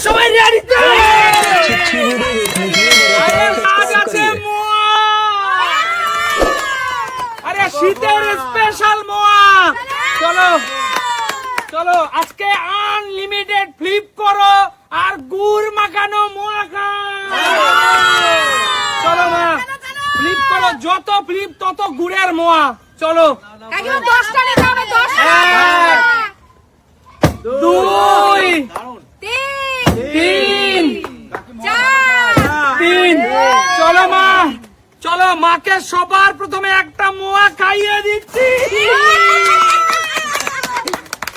সবাই রেডি তো? আরে শীতের স্পেশাল মোয়া। চলো চলো, আজকে আনলিমিটেড ফ্লিপ করো আর গুড় মাখানো মোয়া খাও। চলো মা, ফ্লিপ করো, যত ফ্লিপ তত গুড়ের মোয়া। চলো, 2 3 3। চলো মা, চলো মাকে সবার প্রথমে একটা মোয়া খাইয়ে দিচ্ছি।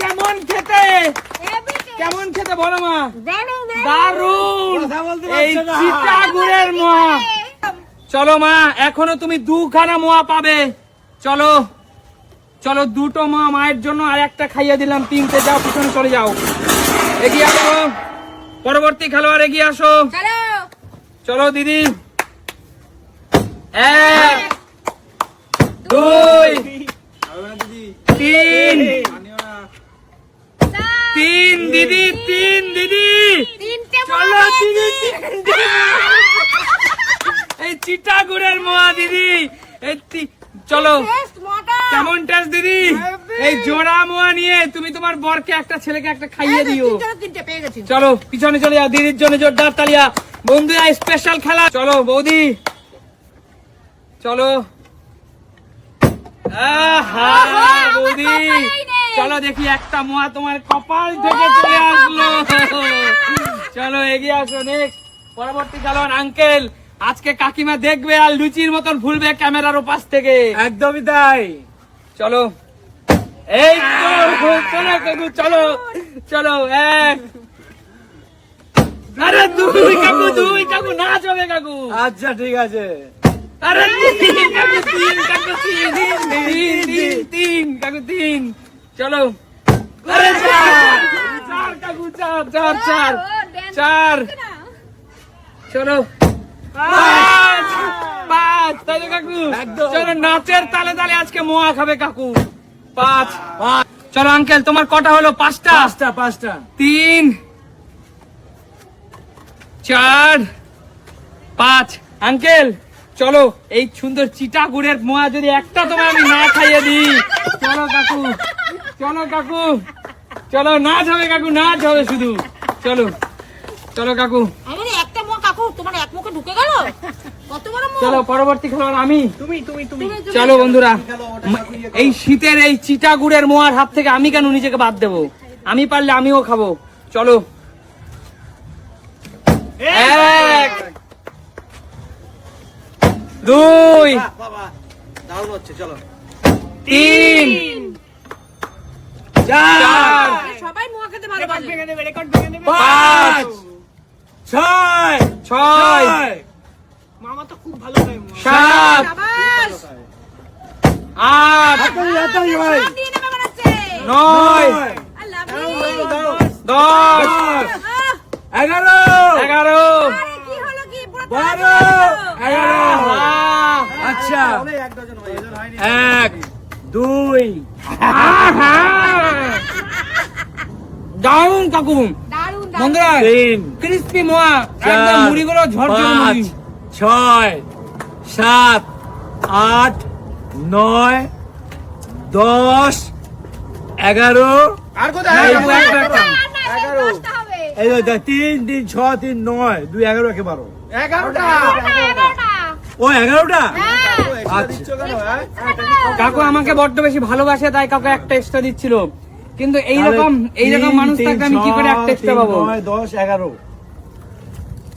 কেমন খেতে, কেমন খেতে বলো মা? দারুণ, এই চিটা গুড়ের মোয়া। চলো মা, এখনো তুমি 2খানা মোয়া পাবে। চলো চলো, 2টো মোয়া মায়ের জন্য, আর একটা খাইয়ে দিলাম, 3টে। যাও, পিছনে চলে যাও, এগিয়ে আসো, পরবর্তী খেলোয়াড় এগিয়ে আসো। চলো দিদি, 1 2 3 3 দিদি, 3 দিদি। চলো দিদি, এই চিটা গুড়ের মোয়া দিদি, চলো। কেমন টেস্ট দিদি? এই জোড়া মোয়া নিয়ে তুমি তোমার বরকে একটা, ছেলেকে একটা খাইয়ে দিও। চলো পিছনে চলে যাও, দিদির জন্য জোরদার তালিয়া। বন্ধুরা, স্পেশাল খেলা। চলো বৌদি, চলো। বৌদি চলো, দেখি একটা মোয়া তোমার কপাল থেকে চলে আসলো। চলো এগিয়ে আসো, নেক্সট পরবর্তী খেলোয়াড় আঙ্কেল। আজকে কাকিমা দেখবে আর লুচির মতন ফুলবে ক্যামেরার ওপাশ থেকে। একদমই তাই। চলো, এই চলো কাকু, চলো চলো। 1 আরে 2 কাকু, 2 কাকু, নাচ হবে কাকু। আচ্ছা ঠিক আছে। আরে 3 কাকু, 3 কাকু, 3 কাকু, 3। চলো, আরে 4 কাকু, 4। চলো 5 তাই তো কাকু? চলো, নাচের তালে তালে আজকে মোয়া খাবে কাকু। 5। চলো আঙ্কেল, তোমার কটা হলো? 5টা। 3 4 5। আঙ্কেল চলো, এই সুন্দর চিটা গুড়ের মোয়া যদি একটা তোমার আমি না খাইয়ে দিই। চলো কাকু, চলো কাকু, চলো, নাচ হবে কাকু, নাচ হবে শুধু। চলো চলো কাকু, চলো পরবর্তী খেলোয়াড় আমি। চলো বন্ধুরা, এই শীতের এই চিটা গুড়ের মোয়ার হাত থেকে আমি কেন নিজেকে বাদ দেবো? আমি পারলে আমিও খাবো। চলো, 1 2 3 4 5 6 মামা তো খুব ভালো খায়। 7 8 9 10 11 12 আচ্ছা, 1 2 দারুন কাকু, বন্ধুরা, 3 ক্রিস্পি মোয়া, একদম মুড়িগুলো ঝরঝরে মুড়ি। 6 7 8 9 10 11। আর কোথায়? এই 3 3 6 3 9 2 11 একে 12। 11টা। ও 11টা। কাকু আমাকে বড্ড বেশি ভালোবাসে, তাই কাকু একটা এক্সট্রা দিচ্ছিল। কিন্তু এইরকম মানুষ থাকলে আমি কি করে একটা এক্সট্রা পাবো? 9 10 11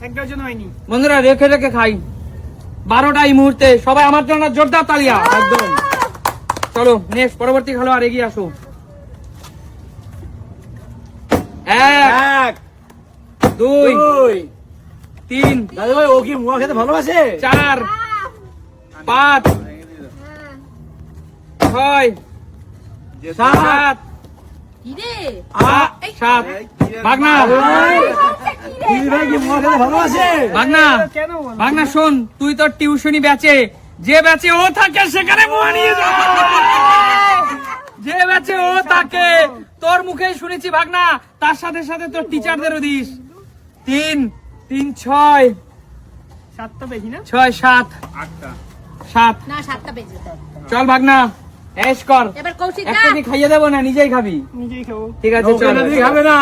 একটার জন্য হয়নি। বন্ধুরা, রেখে রেখে খাই। 12টা এই মুহূর্তে। সবাই আমার জন্য জোরদার তালিয়া। একদম। চলো নেক্সট, পরবর্তী খেলোয়াড় এগিয়ে আসো। 1 2 3 দাদা ভাই, ও কি মোয়া খেতে ভালোবাসে? 4 5 6 7 7। ভাগনা, দিদি ভাই কি মোয়া খেতে ভালোবাসে? ভাগনা শোন, তুই তোর টিউশনি ব্যাচে, যে ব্যাচে ও থাকে সেখানে মোয়া নিয়ে যা। যে ব্যাচে ও থাকে, তোর মুখেই শুনেছি ভাগনা, তার সাথে সাথে তোর টিচারদেরও দিস। 3 3 6 7টা বেশি না 6 7 8টা 7 না 7টা বেজে তো চল ভাগনা এস কর এবার কৌশিক একটা কি খাইয়ে দেবো না নিজেই খাবি নিজেই খাবো ঠিক আছে ওকে চল না দিয়ে খাবে না।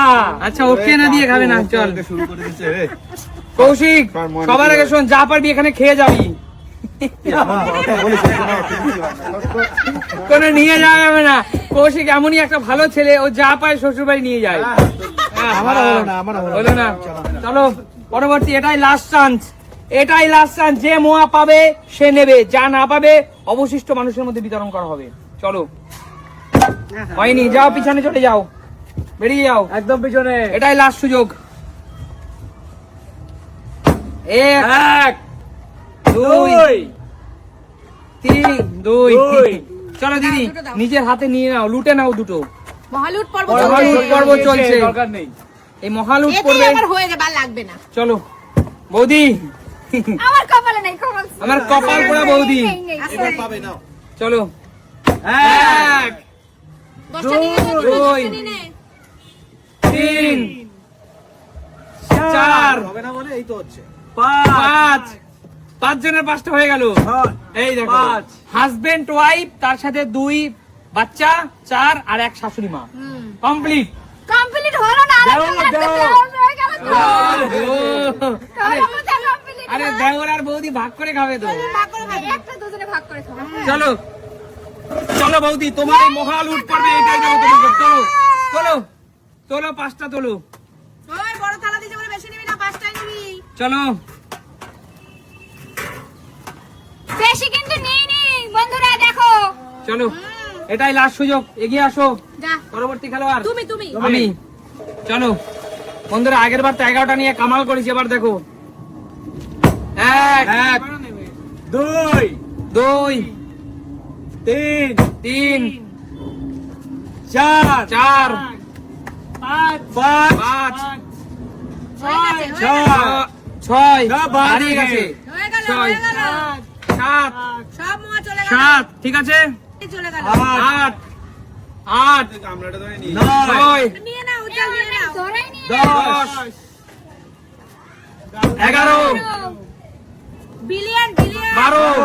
আচ্ছা ওকে না দিয়ে খাবে না চল শুরু করে দিচ্ছে রে। কৌশিক সবার আগে শোন যা পারবি এখানে খেয়ে যাবি কোনো নিয়ে যাওয়া যাবে না কৌশিক এমনই একটা ভালো ছেলে ও যা পায় শ্বশুর বাড়ি নিয়ে যায় আমারও হলো না, আমারও হলো হলো না চলো পরবর্তী এটাই লাস্ট চান্স এটাই লাস্ট চান্স যে মোয়া পাবে সে নেবে যা না পাবে অবশিষ্ট মানুষের মধ্যে বিতরণ করা হবে চলো হয়নি যাও পিছনে চলে যাও বেরিয়ে যাও একদম পিছনে। এটাই লাস্ট সুযোগ এক 1 দুই 2 3 দুই দুই। চলো দিদি দুটো দাও। নিজের হাতে নিয়ে নাও লুটে নাও দুটো মহালুট পর্ব মহালুট চলছে পর্ব চলছে। দরকার নেই। এই মহালুট এতেই করবে আমার হয়ে যাবে আর লাগবে না চলো বৌদি আমার কপালে নাই কপাল আমার কপাল পোড়া বৌদি এবার পাবে নাও। চলো 1 দশটা নিয়ে নে, দুই। দশটা নিয়ে নে। 3 4 হবে না বলে এই তো হচ্ছে। 5 5 জনের 5টা হয়ে গেল 6 এই দেখো 5 হাজবেন্ড ওয়াইফ তার সাথে 2 বাচ্চা 4 আর 1 শাশুড়ি মা হুম কমপ্লিট কমপ্লিট হলো না দাও, দাও। আরে দেওর আর বৌদি ভাগ করে খাবে তো একটা দুজনে ভাগ করে খাবো চলো চলো বৌদি তোমার এই মহা লুট পড়বে এটাই দেবো তোমাকে চলো চলো চলো 5টা তোলো ওই বড় থালা দিতে বলে বেশি নিবি না পাঁচটাই নিবি চলো বেশি কিন্তু নেই নি বন্ধুরা দেখো চলো এটাই লাস্ট সুযোগ এগিয়ে আসো যা পরবর্তী খেলোয়াড় তুমি তুমি আমি চলো বন্ধুরা আগের বার তো 11টা নিয়ে কামাল করেছি এবার দেখো 1 2 2 3 3 4 4 5 5 হয়ে গেছে, 6 না, বাদ হারিয়ে গেছে হয়ে গেল ছয়। হয়ে গেল 7 সব মোয়া চলে গেল 7 ঠিক আছে চলে গেল 8 8 9 9 নিয়ে নাও উজ্জ্বল নিয়ে নাও 10 11 বিলিয়ন বিলিয়ন 12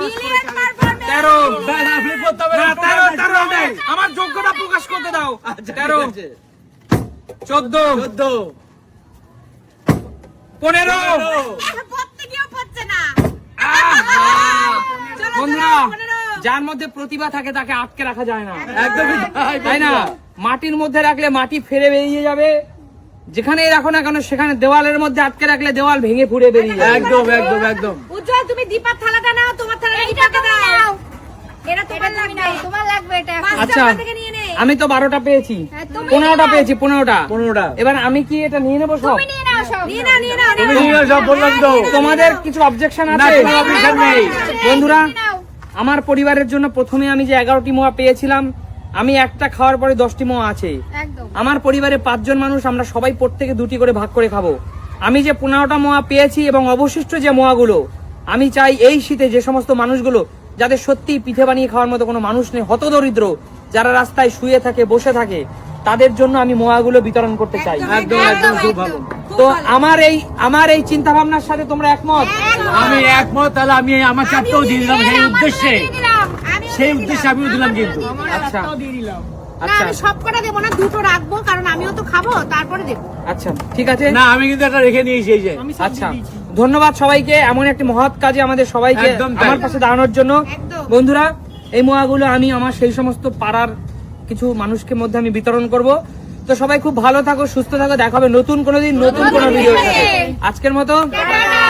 বিলিয়ন পারফরম্যান্স 13 আপনি করতে হবে না, 13 নেই। আমার যোগ্যতা প্রকাশ করতে দাও 13 14 14 15 পড়তে গিয়েও পড়ছে না চলো, বন্ধুরা চলো, 15 যার মধ্যে প্রতিভা থাকে তাকে আটকে রাখা যায় না একদমই তাই না মাটির মধ্যে রাখলে মাটি ফেরে বেরিয়ে যাবে যেখানেই রাখো না কেন সেখানে দেওয়ালের মধ্যে আটকে রাখলে দেওয়াল ভেঙে ফুড়ে বেরিয়ে যাবে একদম একদম একদম উজ্জ্বল তুমি দীপার থালাটা নাও তোমার থালাটা দীপাকে দাও এটা তোমার লাগবে তোমার লাগবে এটা আচ্ছা থেকে নিয়ে নে আমি তো 12টা পেয়েছি তুমি 15টা পেয়েছি 15টা 15টা এবার আমি কি এটা নিয়ে নেবো সব তুমি নিয়ে নাও সব নিয়ে নাও নিয়ে নাও তুমি নিয়ে সব বললাম তো তোমাদের কিছু অবজেকশন না, আছে কোনো objection নেই। বন্ধুরা নিয়ে নাও। আমার পরিবারের জন্য প্রথমে আমি যে 11টি মোয়া পেয়েছিলাম আমি একটা খাওয়ার পরে 10টি মোয়া আছে একদম আমার পরিবারে 5 জন মানুষ আমরা সবাই প্রত্যেকে 2টি করে ভাগ করে খাবো আমি যে 15টা মোয়া পেয়েছি এবং অবশিষ্ট যে মোয়াগুলো আমি চাই এই শীতে যে সমস্ত মানুষগুলো যাদের সত্যি পিঠে বানিয়ে খাওয়ার মতো কোনো মানুষ নেই হতদরিদ্র যারা রাস্তায় শুয়ে থাকে বসে থাকে তাদের জন্য আমি মোয়াগুলো বিতরণ করতে চাই একদম একদম খুব ভালো। তো আমার এই চিন্তা ভাবনার সাথে তোমরা একমত আমি একমত তাহলে আমি আমার চারটাও দিয়ে দিলাম সেই উদ্দেশ্যে সেই উদ্দেশ্যে আমিও দিলাম কিন্তু আচ্ছা দিয়ে দিলাম না আচ্ছা আমি সব কটা দেবো না দুটো রাখবো কারণ আমিও তো খাবো তারপরে দেবো আচ্ছা ঠিক আছে না আমি কিন্তু একটা রেখে নিয়েছি এই যে আমি সব আচ্ছা দিয়ে দিয়েছি। ধন্যবাদ সবাইকে এমন একটি মহৎ কাজে আমাদের সবাইকে একদম তাই। আমার পাশে দাঁড়ানোর জন্য একদম। বন্ধুরা এই মোয়াগুলো আমি আমার সেই সমস্ত পাড়ার কিছু মানুষকে মধ্যে আমি বিতরণ করব তো সবাই খুব ভালো থাকো সুস্থ থাকো দেখা হবে নতুন কোনো দিন নতুন কোনো ভিডিওর সাথে আজকের মতো টাটা।